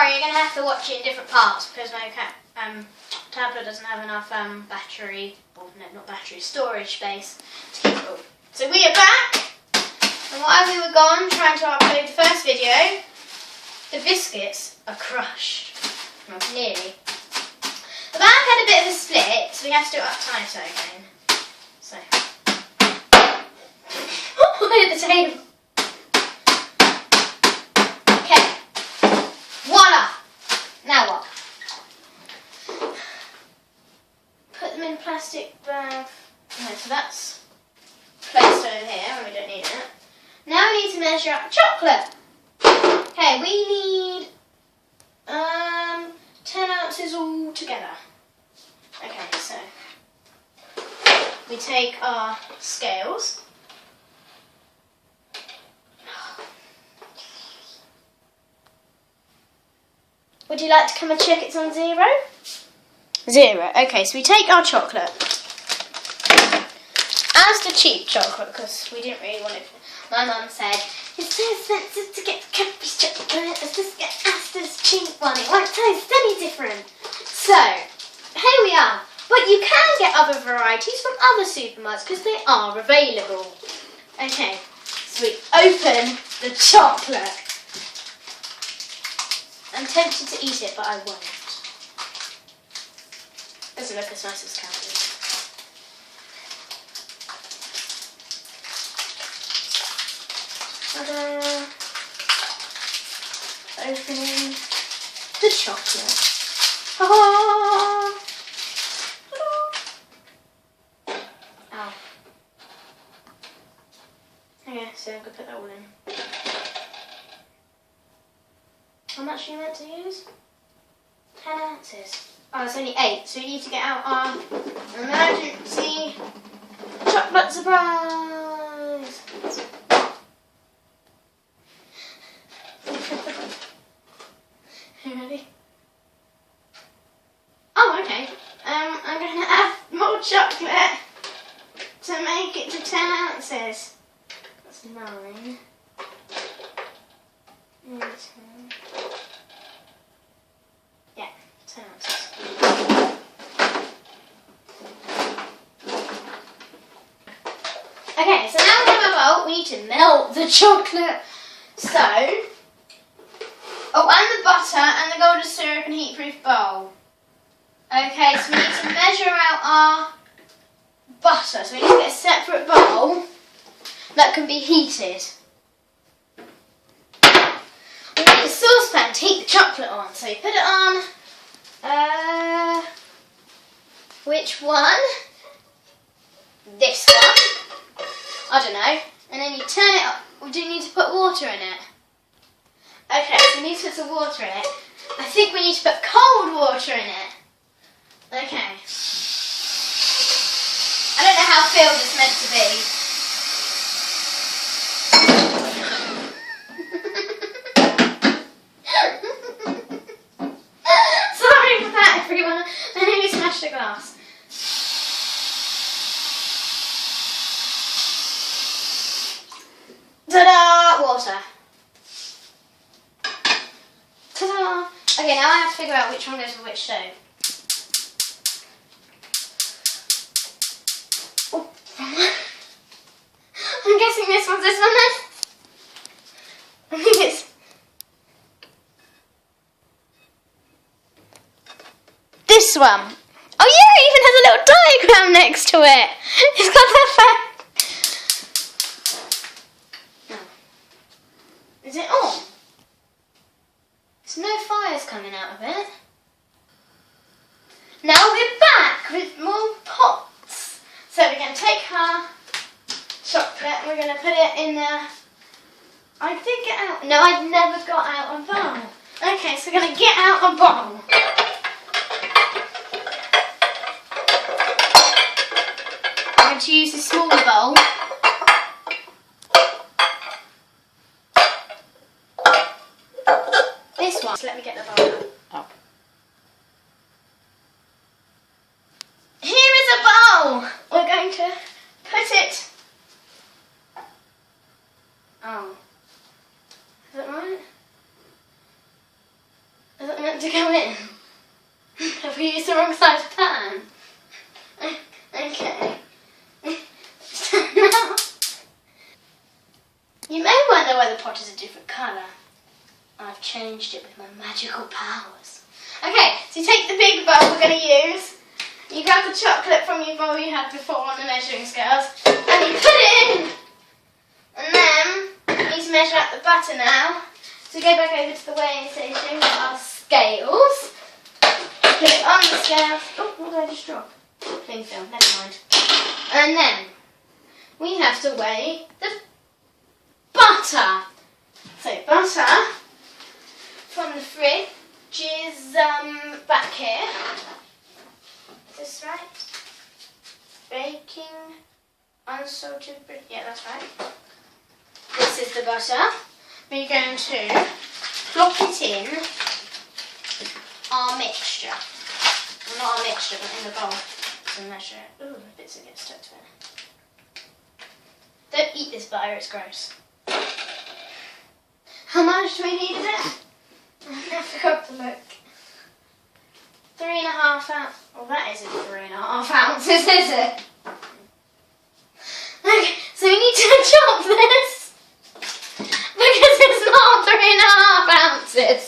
sorry, you're going to have to watch it in different parts because my tablet doesn't have enough battery, or no, not battery, storage space to keep it all. So we are back, and while we were gone trying to upload the first video, the biscuits are crushed. Well, nearly. The bag had a bit of a split, so we have to do it up tighter again. So. Oh, at the table. Okay. Voila! Now what? Put them in a plastic bag. Okay, so that's placed over here, and we don't need it. Now we need to measure up chocolate. Okay, we need 10 ounces all together. Okay, so we take our scales. Would you like to come and check it's on 0? 0. Okay, so we take our chocolate. As the cheap chocolate, because we didn't really want it. My mum said, it's so expensive to get Cadbury's chocolate. Let's just get Asda's cheap one. It won't taste any different. So, here we are. But you can get other varieties from other supermarkets because they are available. Okay, so we open the chocolate. I'm tempted to eat it, but I won't. Doesn't look as nice as Cadbury's. Ta-da! Opening the chocolate. Ta-da! Ow. Okay, so I'm going to put that all in. How much are you meant to use? 10 ounces. Oh, it's only 8, so we need to get out our emergency chocolate surprise. You ready? Oh, okay. I'm going to add more chocolate to make it to 10 ounces. That's 9. And 10. Yeah, 10 ounces. Okay, so now we have our bowl. We need to melt the chocolate. So, and the butter and the golden syrup and heat-proof bowl. Okay, so we need to measure out our butter. So we need to get a separate bowl that can be heated. We need a saucepan to heat the chocolate on. So you put it on. Which one? This one. I don't know. And then you turn it up. We do need to put water in it. Okay, so we need to put some water in it. I think we need to put cold water in it. Okay. I don't know how filled it's meant to be. Sorry for that, everyone. I nearly smashed a glass. Ta-da! Water. Ta-da! Okay, now I have to figure out which one goes with which stove. Oh. I'm guessing this one's this one then. I think it's this one. Oh yeah, it even has a little diagram next to it. It's got that fact. Is it on? There's no fires coming out of it. Now we're back with more pots. So we're going to take our chocolate and we're going to put it in the... I did get out... No, I never got out a bowl. Okay, so we're going to get out a bowl. I'm going to use the smaller bowl. This one. So let me get the bowl out. Oh. Here is a bowl. We're going to put it. Oh. Is that right? want it to go in? Have we used the wrong size pan? Okay. You may wonder why the pot is a different colour. I've changed it with my magical powers. Okay, so you take the big bowl we're going to use. You grab the chocolate from your bowl you had before on the measuring scales and you put it in. And then you need to measure out the butter now. So go back over to the weighing station with our scales. Put it on the scales. Oh, what did I just drop? Cling film, never mind. And then we have to weigh the butter. So butter from the fridge is back here. Is this right? Baking, unsalted bread. Yeah, that's right. This is the butter. We're going to plop it in our mixture. Well, not our mixture, but in the bowl to measure it. Ooh, bits of get stuck to it. Don't eat this butter, it's gross. How much do we need of it? I forgot to look. 3.5 ounces. Well, that isn't 3.5 ounces, is it? Okay, so we need to chop this because it's not 3.5 ounces.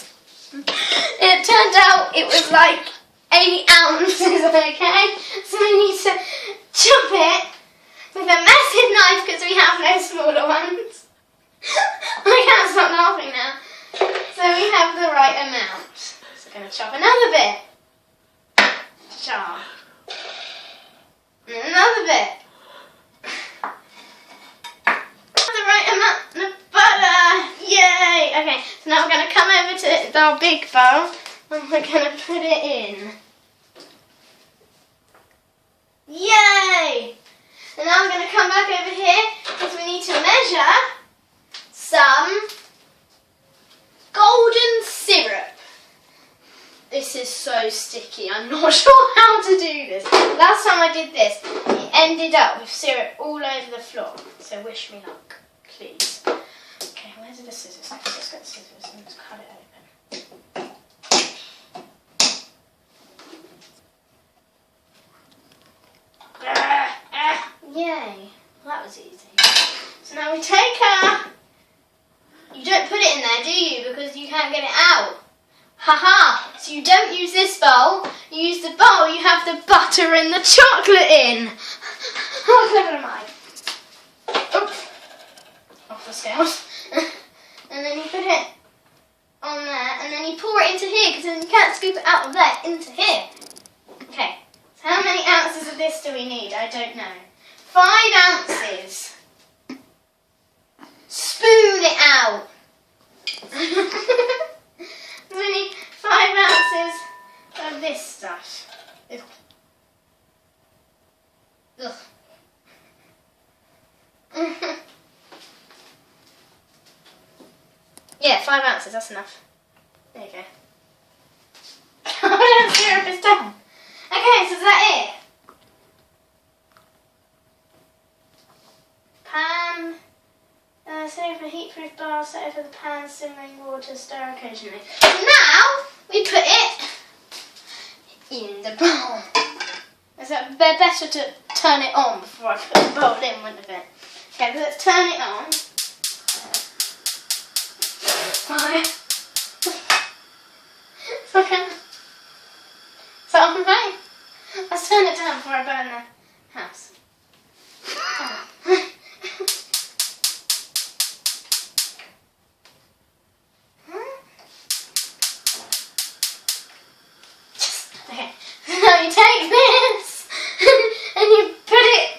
It turned out it was like 8 ounces, okay? So we need to chop it with a massive knife because we have no smaller ones. I can't stop laughing now. So we have the right amount. So we're going to chop another bit. Chop. And another bit. The right amount of butter. Yay! Okay, so now we're going to come over to our big bowl and we're going to put it in. Yay! And now we're going to come back over here because we need to measure some golden syrup. This is so sticky. I'm not sure how to do this. Last time I did this, it ended up with syrup all over the floor. So wish me luck, please. Okay, where's the scissors? Let's get the scissors and let's cut it open. Yay. Well, that was easy. So now we take our... You don't put it in there, do you? Because you can't get it out. Haha! So you don't use this bowl. You use the bowl you have the butter and the chocolate in. How clever am I? Oops. Off the scales. And then you put it on there, and then you pour it into here, because then you can't scoop it out of there into here. Okay. So how many ounces of this do we need? I don't know. 5 ounces. Spoon it out. We need 5 ounces of this stuff. Ugh. Ugh. Yeah, 5 ounces, that's enough. There you go. Oh, syrup is done. Okay, so is that it? Pan. Set over a heat-proof bar, set over the pan, simmering water, stir occasionally. Now, we put it in the bowl. Is it better to turn it on before I put the bowl in, wouldn't it? Okay, let's turn it on. Fire. Okay. Is that on right? Let's turn it down before I burn the house. Oh. Okay, so you take this and you put it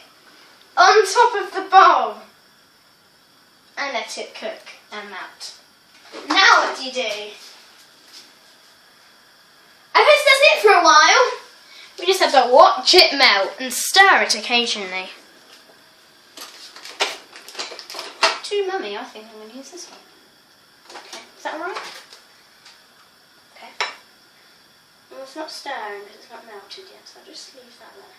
on top of the bowl and let it cook and melt. Now what do you do? I guess that's it for a while. We just have to watch it melt and stir it occasionally. Too mummy, I think I'm going to use this one. Okay, is that alright? Okay. Well, it's not stirring because it's not melted yet, so I'll just leave that there.